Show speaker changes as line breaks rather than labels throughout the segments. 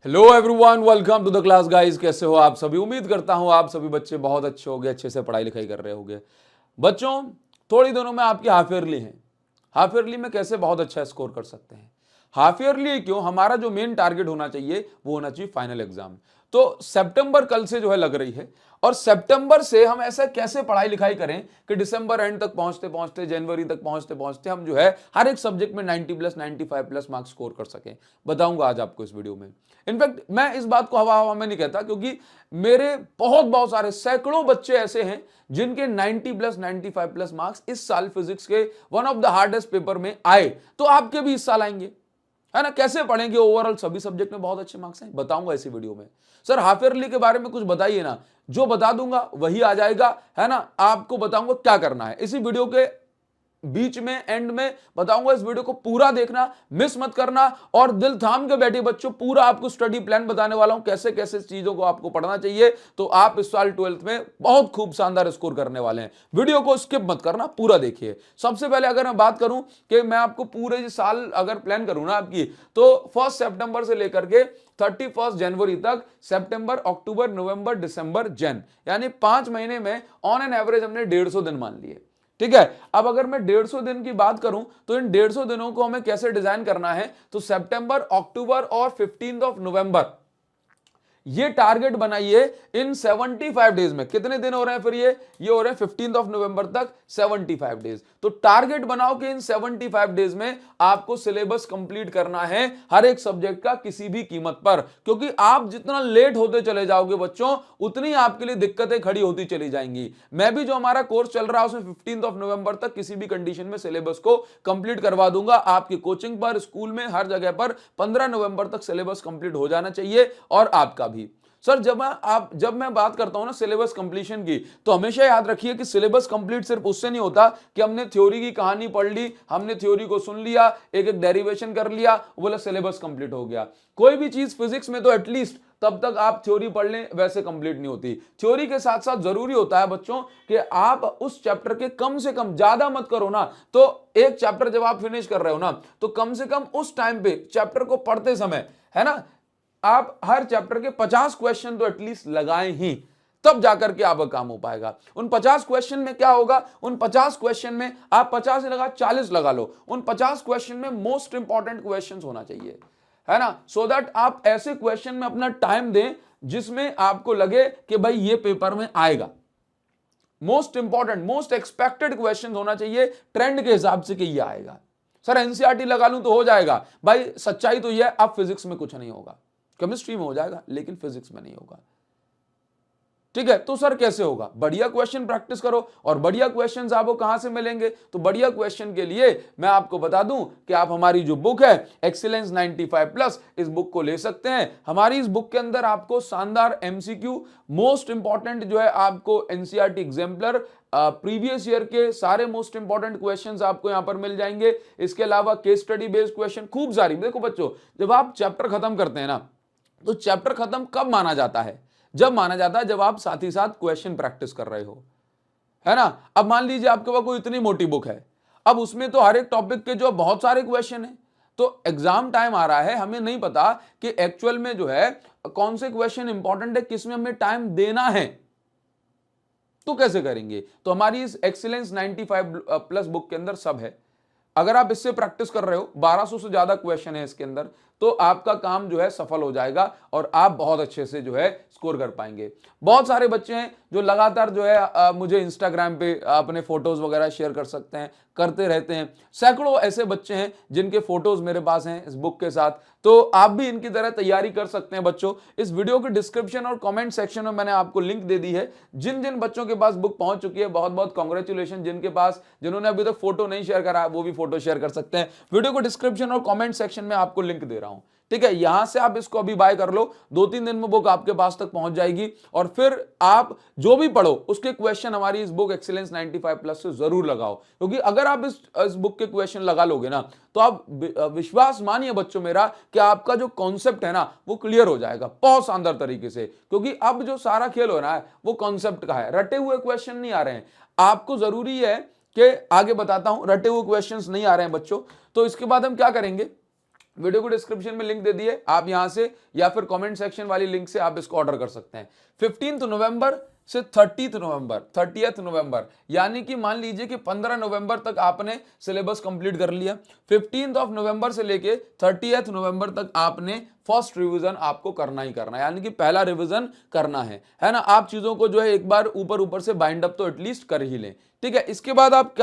Hello everyone, welcome to the class guys. कैसे हो आप सभी? उम्मीद करता हूं आप सभी बच्चे बहुत अच्छे होंगे, अच्छे से पढ़ाई लिखाई कर रहे होंगे। बच्चों, थोड़ी दिनों में आपकी हाफ ईयरली है। हाफ ईयरली में कैसे बहुत अच्छा स्कोर कर सकते हैं? हाफ ईयरली क्यों, हमारा जो मेन टारगेट होना चाहिए वो होना चाहिए फाइनल एग्जाम। तो सितंबर कल से जो है लग रही है, और सितंबर से हम ऐसा कैसे पढ़ाई लिखाई करें कि दिसंबर एंड तक पहुंचते पहुंचते, जनवरी तक पहुंचते पहुंचते हम जो है हर एक सब्जेक्ट में 90 प्लस 95 प्लस मार्क्स स्कोर कर सकें। बताऊंगा आज आपको इस वीडियो में। इनफैक्ट मैं इस बात को हवा हवा में नहीं कहता, क्योंकि मेरे बहुत सारे सैकड़ों बच्चे ऐसे हैं जिनके 90 प्लस 95 प्लस मार्क्स इस साल फिजिक्स के one of the hardest paper में आए। तो आपके भी इस साल आएंगे, है ना? कैसे पढ़ेंगे? ओवरऑल सभी सब्जेक्ट में बहुत अच्छे मार्क्स हैं, बताऊंगा इसी वीडियो में। सर हाफ ईयरली के बारे में कुछ बताइए ना। जो बता दूंगा वही आ जाएगा, है ना? आपको बताऊंगा क्या करना है। इसी वीडियो के बीच में, एंड में बताऊंगा। इस वीडियो को पूरा देखना, मिस मत करना, और दिल थाम के बैठिए बच्चों। पूरा आपको स्टडी प्लान बताने वाला हूं, कैसे कैसे चीजों को आपको पढ़ना चाहिए, तो आप इस साल 12th में बहुत खूब शानदार स्कोर करने वाले हैं। वीडियो को स्किप मत करना, पूरा देखिए। सबसे पहले अगर मैं बात करूं कि मैं आपको पूरे साल अगर प्लान करूं ना आपकी, तो 1 सितंबर से लेकर के 31 जनवरी तक, सितंबर, अक्टूबर, नवंबर, दिसंबर, जन, यानी 5 महीने में ऑन एन एवरेज हमने 150 दिन मान लिए। ठीक है। अब अगर मैं 150 दिन की बात करूं तो इन 150 दिनों को हमें कैसे डिजाइन करना है, तो सितंबर, अक्टूबर और 15 नवंबर, ये टारगेट बनाइए। इन 75 डेज में कितने दिन हो रहे हैं फिर? ये हो रहे हैं 15 नवंबर तक 75 डेज। तो टारगेट बनाओ कि इन 75 डेज में आपको सिलेबस कंप्लीट करना है हर एक सब्जेक्ट का, किसी भी कीमत पर। क्योंकि आप जितना लेट होते चले जाओगे बच्चों, उतनी आपके लिए दिक्कतें खड़ी होती चली जाएंगी। मैं भी जो हमारा कोर्स चल रहा है उसमें 15 नवंबर तक किसी भी कंडीशन में सिलेबस को कंप्लीट करवा दूंगा। आपकी कोचिंग पर, स्कूल में, हर जगह पर 15 नवंबर तक सिलेबस कंप्लीट हो जाना चाहिए, और आपका भी। सर जब मैं बात करता हूं ना सिलेबस कंप्लीशन की, तो हमेशा याद रखिए कि सिलेबस कंप्लीट सिर्फ उससे नहीं होता कि हमने थ्योरी की कहानी पढ़ ली, हमने थ्योरी को सुन लिया, एक एक डेरिवेशन कर लिया, बोला सिलेबस कंप्लीट हो गया। कोई भी चीज फिजिक्स में तो एटलीस्ट तब तक आप थ्योरी पढ़ लें, वैसे कंप्लीट नहीं होती। थ्योरी के साथ साथ जरूरी होता है बच्चों कि आप उस चैप्टर के कम से कम, ज्यादा मत करो ना, तो एक चैप्टर जब आप फिनिश कर रहे हो ना, तो कम से कम उस टाइम पे चैप्टर को पढ़ते समय, है ना, आप हर चैप्टर के 50 क्वेश्चन तो एटलीस्ट लगाएं ही, तब जाकर के आपका काम हो पाएगा। उन 50 क्वेश्चन में क्या होगा? उन 50 क्वेश्चन में आप 50 ही लगा, 40 लगा लो, उन 50 क्वेश्चन में मोस्ट इंपॉर्टेंट क्वेश्चन होना चाहिए, है ना, सो दैट आप ऐसे क्वेश्चन में अपना टाइम दें जिसमें आपको लगे कि भाई ये पेपर में आएगा। Most important, most expected question होना चाहिए ट्रेंड के हिसाब से कि ये आएगा। सर एनसीईआरटी लगा लूं तो हो जाएगा? भाई सच्चाई तो यह, अब फिजिक्स में कुछ नहीं होगा, केमिस्ट्री में हो जाएगा लेकिन फिजिक्स में नहीं होगा। ठीक है, तो सर कैसे होगा? बढ़िया क्वेश्चन प्रैक्टिस करो। और बढ़िया क्वेश्चंस आपको कहां से मिलेंगे? तो बढ़िया क्वेश्चन के लिए मैं आपको बता दूं कि आप हमारी जो बुक है एक्सीलेंस 95 प्लस, इस बुक को ले सकते हैं। हमारी इस बुक के अंदर आपको शानदार एमसीक्यू, मोस्ट इंपॉर्टेंट जो है आपको एनसीईआरटी एग्जाम्पलर, प्रीवियस ईयर के सारे मोस्ट इंपॉर्टेंट क्वेश्चंस आपको यहां पर मिल जाएंगे। इसके अलावा केस स्टडी बेस्ड क्वेश्चन खूब सारी। देखो बच्चों, जब आप चैप्टर खत्म करते हैं ना, तो चैप्टर खत्म कब माना जाता है? जब माना जाता है जब आप साथ ही साथ क्वेश्चन प्रैक्टिस कर रहे हो, है ना। अब मान लीजिए आपके पास कोई इतनी मोटी बुक है, अब उसमें तो हर एक टॉपिक के जो बहुत सारे क्वेश्चन हैं, तो एग्जाम टाइम आ रहा है, हमें नहीं पता कि एक्चुअल में जो है कौन से क्वेश्चन इंपॉर्टेंट है, किसमें हमें टाइम देना है, तो कैसे करेंगे? तो हमारी इस एक्सीलेंस 95 प्लस बुक के अंदर सब है। अगर आप इससे प्रैक्टिस कर रहे हो, 1200 से ज्यादा क्वेश्चन है इसके अंदर, तो आपका काम जो है सफल हो जाएगा और आप बहुत अच्छे से जो है स्कोर कर पाएंगे। बहुत सारे बच्चे हैं जो लगातार जो है मुझे इंस्टाग्राम पे अपने फोटोज वगैरह शेयर कर सकते हैं, करते रहते हैं। सैकड़ों ऐसे बच्चे हैं जिनके फोटोज मेरे पास हैं इस बुक के साथ। तो आप भी इनकी तरह तैयारी कर सकते हैं बच्चों। इस वीडियो के डिस्क्रिप्शन और कमेंट सेक्शन में मैंने आपको लिंक दे दी है। जिन जिन बच्चों के पास बुक पहुंच चुकी है, बहुत बहुत कॉन्ग्रेचुलेशन। जिन्होंने अभी तक फोटो नहीं शेयर करा, वो भी फोटो शेयर कर सकते हैं। वीडियो को डिस्क्रिप्शन और कमेंट सेक्शन में आपको लिंक दे रहा हूं, ठीक है। यहां से आप इसको अभी बाय कर लो, 2-3 दिन में बुक आपके पास तक पहुंच जाएगी। और फिर आप जो भी पढ़ो उसके क्वेश्चन हमारी इस बुक एक्सीलेंस 95 प्लस से जरूर लगाओ। क्योंकि अगर आप इस बुक के क्वेश्चन लगा लोगे ना, तो आप विश्वास मानिए बच्चों मेरा कि आपका जो कॉन्सेप्ट है ना, वो क्लियर हो जाएगा बहुत शानदार तरीके से। क्योंकि अब जो सारा खेल हो रहा है वो कॉन्सेप्ट का है, रटे हुए क्वेश्चन नहीं आ रहे हैं। आपको जरूरी है कि, आगे बताता हूं, रटे हुए क्वेश्चंस नहीं आ रहे हैं बच्चों। तो इसके बाद हम क्या करेंगे, वीडियो को डिस्क्रिप्शन में लिंक दे दिए, आप यहां से या फिर कमेंट सेक्शन वाली लिंक से आप इसको ऑर्डर कर सकते हैं। 15 नवंबर से 30 नवंबर यानी कि मान लीजिए कि 15 नवंबर तक आपने सिलेबस कंप्लीट कर लिया। 15 नवंबर से लेके 30 नवंबर तक आपने फर्स्ट रिवीजन आपको करना ही करना है, यानी कि पहला रिवीजन करना है ना। आप चीजों को जो है एक बार ऊपर से बाइंड अप तो एटलीस्ट कर ही लें, ठीक है। इसके बाद आप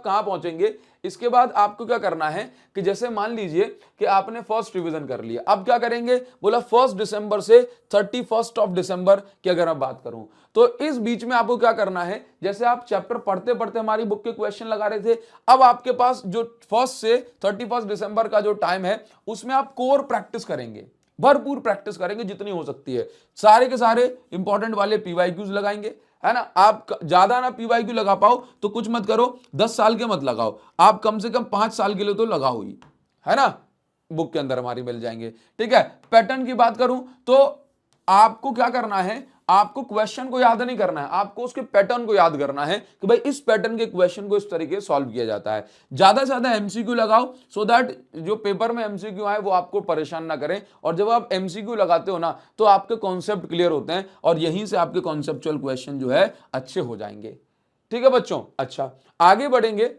कहां पहुंचेंगे? इसके बाद आपको क्या करना है कि जैसे मान लीजिए कि आपने फर्स्ट रिवीजन कर लिया, अब क्या करेंगे? बोला 1 दिसंबर से 31 दिसंबर की अगर मैं बात करूं तो इस बीच में आपको क्या करना है, जैसे आप चैप्टर पढ़ते पढ़ते हमारी बुक के क्वेश्चन लगा रहे थे, अब आपके पास जो 1 से 31 दिसंबर का जो टाइम है उसमें आप कोर प्रैक्टिस करेंगे, भरपूर प्रैक्टिस करेंगे जितनी हो सकती है। सारे के सारे इंपॉर्टेंट वाले पीवाईक्यूज लगाएंगे, है ना। आप ज्यादा ना पीवाईक्यू लगा पाओ तो कुछ मत करो, 10 साल के मत लगाओ, आप कम से कम 5 साल के लिए तो लगाओ ही, है ना। बुक के अंदर हमारी मिल जाएंगे, ठीक है। पैटर्न की बात करूं तो आपको क्या करना है, आपको क्वेश्चन को याद नहीं करना है, आपको उसके पैटर्न को याद करना है कि भाई इस पैटर्न के क्वेश्चन को इस तरीके से सॉल्व किया जाता है। ज्यादा से ज्यादा एमसीक्यू लगाओ सो दैट जो पेपर में एमसीक्यू आए वो आपको परेशान ना करें, और जब आप एमसीक्यू लगाते हो ना तो आपके कॉन्सेप्ट क्लियर होते हैं और यहीं से आपके कॉन्सेप्चुअल क्वेश्चन जो है अच्छे हो जाएंगे, ठीक है बच्चों। अच्छा, आगे बढ़ेंगे।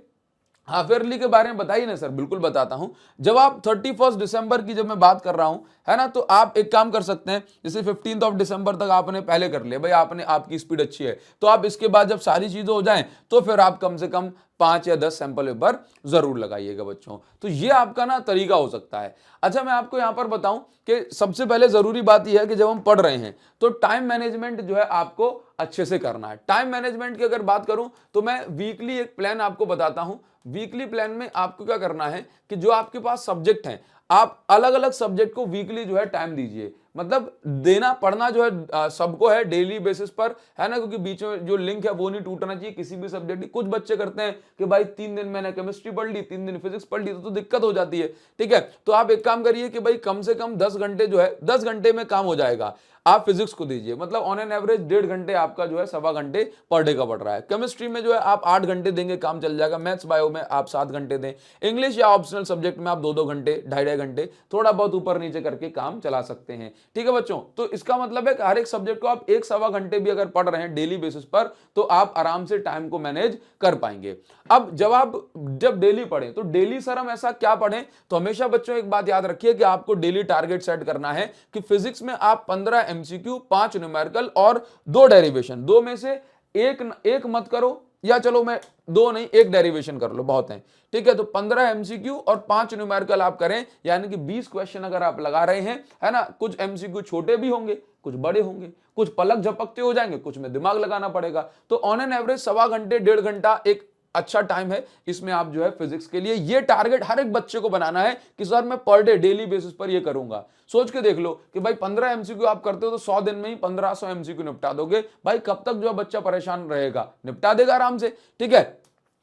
हाफ ईयरली के बारे में बताइए ना सर, बिल्कुल बताता हूं। जब आप 31 दिसंबर की जब मैं बात कर रहा हूं, है ना, तो आप एक काम कर सकते हैं, जैसे 15 दिसंबर तक आपने पहले कर लिया, भाई आपकी स्पीड अच्छी है, तो आप इसके बाद जब सारी चीजें हो जाएं तो फिर आप कम से कम 5 या 10 सैंपल पेपर जरूर लगाइएगा बच्चों। तो ये आपका ना तरीका हो सकता है। अच्छा, मैं आपको यहां पर बताऊं कि सबसे पहले जरूरी बात यह है कि जब हम पढ़ रहे हैं तो टाइम मैनेजमेंट जो है आपको अच्छे से करना है। टाइम मैनेजमेंट की अगर बात करूं तो मैं वीकली एक प्लान आपको बताता हूं। वीकली प्लान में आपको क्या करना है कि जो आपके पास सब्जेक्ट हैं, आप अलग अलग सब्जेक्ट को वीकली जो है टाइम दीजिए। मतलब देना पढ़ना जो है सबको है डेली बेसिस पर, है ना, क्योंकि बीच में जो लिंक है वो नहीं टूटना चाहिए किसी भी सब्जेक्ट की। कुछ बच्चे करते हैं कि भाई 3 दिन मैंने केमिस्ट्री पढ़ ली, 3 दिन फिजिक्स पढ़ ली, तो दिक्कत हो जाती है, ठीक है। तो आप एक काम करिए कि भाई कम से कम 10 घंटे जो है, 10 घंटे में काम हो जाएगा। आप फिजिक्स को दीजिए, मतलब ऑन एन एवरेज 1.5 घंटे आपका जो है 1.25 घंटे पर डे का पड़ रहा है। केमिस्ट्री में जो है आप 8 घंटे देंगे, काम चल जाएगा। मैथ्स बायो में आप 7 घंटे दें। इंग्लिश या ऑप्शनल सब्जेक्ट में आप 2-2 घंटे, 2.5 घंटे, थोड़ा बहुत ऊपर नीचे करके काम चला सकते हैं, ठीक है बच्चों। तो इसका मतलब है कि हर एक सब्जेक्ट को आप 1-1.25 घंटे भी अगर पढ़ रहे हैं डेली बेसिस पर तो आप आराम से टाइम को मैनेज कर पाएंगे। अब जब डेली पढ़ें तो डेली सर हम ऐसा क्या पढ़ें, तो हमेशा बच्चों एक बात याद रखिए कि आपको डेली टारगेट सेट करना है कि फिजिक्स में आप 15 एमसीक्यू, 5 न्यूमेरिकल और 2 डेरिवेशन, 2 में से एक मत करो, या चलो मैं 2 नहीं 1 डेरिवेशन कर लो, बहुत है, ठीक है। तो 15 एमसीक्यू और 5 न्यूमेरिकल आप करें, यानी कि 20 क्वेश्चन अगर आप लगा रहे हैं, है ना। कुछ एमसीक्यू छोटे भी होंगे, कुछ बड़े होंगे, कुछ पलक झपकते हो जाएंगे, कुछ में दिमाग लगाना पड़ेगा। तो ऑन एन एवरेज 1.25 घंटे, 1.5 घंटा एक अच्छा टाइम है इसमें आप जो है फिजिक्स के लिए। ये टारगेट हर एक बच्चे को बनाना है कि सर मैं पर डे डेली बेसिस पर ये करूंगा। सोच के देख लो कि भाई 15 एमसीक्यू आप करते हो तो 100 दिन में ही 1500 एमसीक्यू निपटा दोगे। भाई कब तक जो है बच्चा परेशान रहेगा, निपटा देगा आराम से, ठीक है।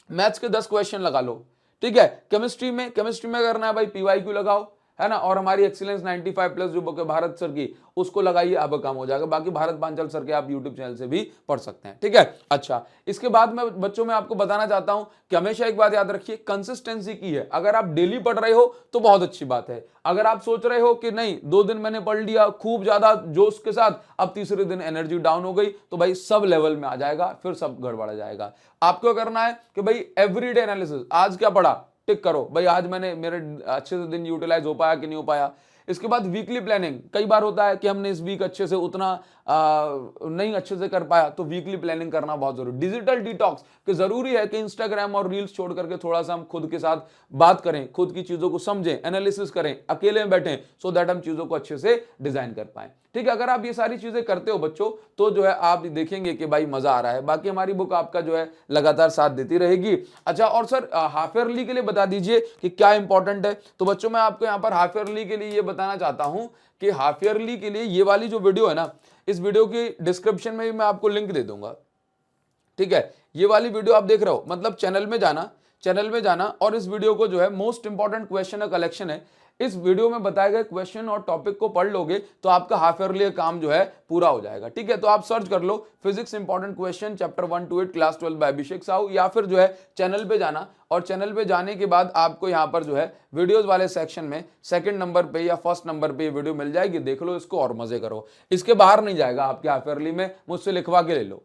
मैथ्स के 10 क्वेश्चन लगा लो, ठीक है। केमिस्ट्री में करना है भाई पीवाईक्यू लगाओ, है ना। और हमारी एक्सीलेंस 95+ जो बुक है भारत सर की, उसको लगाइए, अब काम हो जाएगा। बाकी भारत पांचाल सर के आप यूट्यूब चैनल से भी पढ़ सकते हैं, ठीक है। अच्छा, इसके बाद में बच्चों में आपको बताना चाहता हूं कि हमेशा एक बात याद रखिए, कंसिस्टेंसी की है। अगर आप डेली पढ़ रहे हो तो बहुत अच्छी बात है। अगर आप सोच रहे हो कि नहीं 2 दिन मैंने पढ़ लिया खूब ज्यादा जोश के साथ, अब तीसरे दिन एनर्जी डाउन हो गई, तो भाई सब लेवल में आ जाएगा, फिर सब गड़बड़ जाएगा। आपको करना है कि भाई एवरीडे एनालिसिस, आज क्या पढ़ा टिक करो, भाई आज मेरे अच्छे से दिन यूटिलाइज हो पाया कि नहीं हो पाया। इसके बाद वीकली प्लानिंग, कई बार होता है कि हमने इस वीक अच्छे से उतना नहीं अच्छे से कर पाया, तो वीकली प्लानिंग करना बहुत जरूरी। डिजिटल डिटॉक्स, कि जरूरी है कि इंस्टाग्राम और रील्स छोड़ करके थोड़ा सा हम खुद के साथ बात करें, खुद की चीजों को समझें, एनालिसिस करें, अकेले में बैठें, सो दैट हम चीजों को अच्छे से डिजाइन कर पाए, ठीक है। अगर आप ये सारी चीजें करते हो बच्चों तो जो है आप देखेंगे कि भाई मजा आ रहा है। बाकी हमारी बुक आपका जो है लगातार साथ देती रहेगी। अच्छा, और सर हाफ ईयरली के लिए बता दीजिए कि क्या इंपॉर्टेंट है। तो बच्चों मैं आपको यहाँ पर हाफ ईयरली के लिए ये बताना चाहता हूं कि हाफ ईयरली के लिए ये वाली जो वीडियो है ना, इस वीडियो की डिस्क्रिप्शन में भी मैं आपको लिंक दे दूंगा, ठीक है। ये वाली वीडियो आप देख रहे हो, मतलब चैनल में जाना और इस वीडियो को जो है मोस्ट इंपॉर्टेंट क्वेश्चन कलेक्शन है, इस वीडियो में बताए गए क्वेश्चन और टॉपिक को पढ़ लोगे तो आपका हाफ ईयरली काम जो है पूरा हो जाएगा। ठीक है, तो आप सर्च कर लो physics important question chapter 1 to 8 class 12 by Abhishek Sahu, या फिर जो है चैनल पे जाना और चैनल पे जाने के बाद आपको यहाँ पर जो है वीडियोस वाले सेक्शन में सेकंड नंबर पे या फर्स्ट नंबर पे ये वीडियो मिल जाएगी, देख लो इसको और मजे करो। इसके बाहर नहीं जाएगा आपके हाफ ईयरली में, मुझसे लिखवा के ले लो।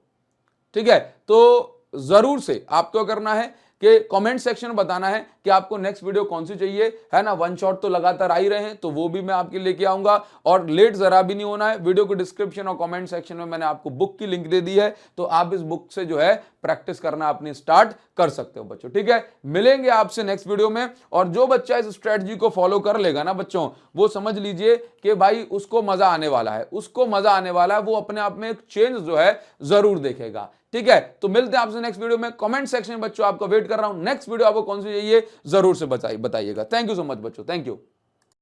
ठीक है, तो जरूर से आपको करना है कि कमेंट सेक्शन में बताना है कि आपको नेक्स्ट वीडियो कौन सी चाहिए, है ना। वन शॉट तो लगातार आ ही रहे हैं, तो वो भी मैं आपके लेके आऊंगा। और लेट जरा भी नहीं होना है। वीडियो के डिस्क्रिप्शन और कमेंट सेक्शन में मैंने आपको बुक की लिंक दे दी है, तो आप इस बुक से जो है प्रैक्टिस करना अपनी स्टार्ट कर सकते हो बच्चों। ठीक है, मिलेंगे आपसे नेक्स्ट वीडियो में। और जो बच्चा इस स्ट्रेटजी को फॉलो कर लेगा ना बच्चों, वो समझ लीजिए कि भाई उसको मजा आने वाला है, उसको मजा आने वाला है, वो अपने आप में एक चेंज जो है जरूर देखेगा। ठीक है, तो मिलते हैं आपसे नेक्स्ट वीडियो में। कमेंट सेक्शन में बच्चों आपका वेट कर रहा हूं, नेक्स्ट वीडियो आपको कौन सी चाहिए जरूर से बताइएगा। थैंक यू सो मच बच्चों, थैंक यू।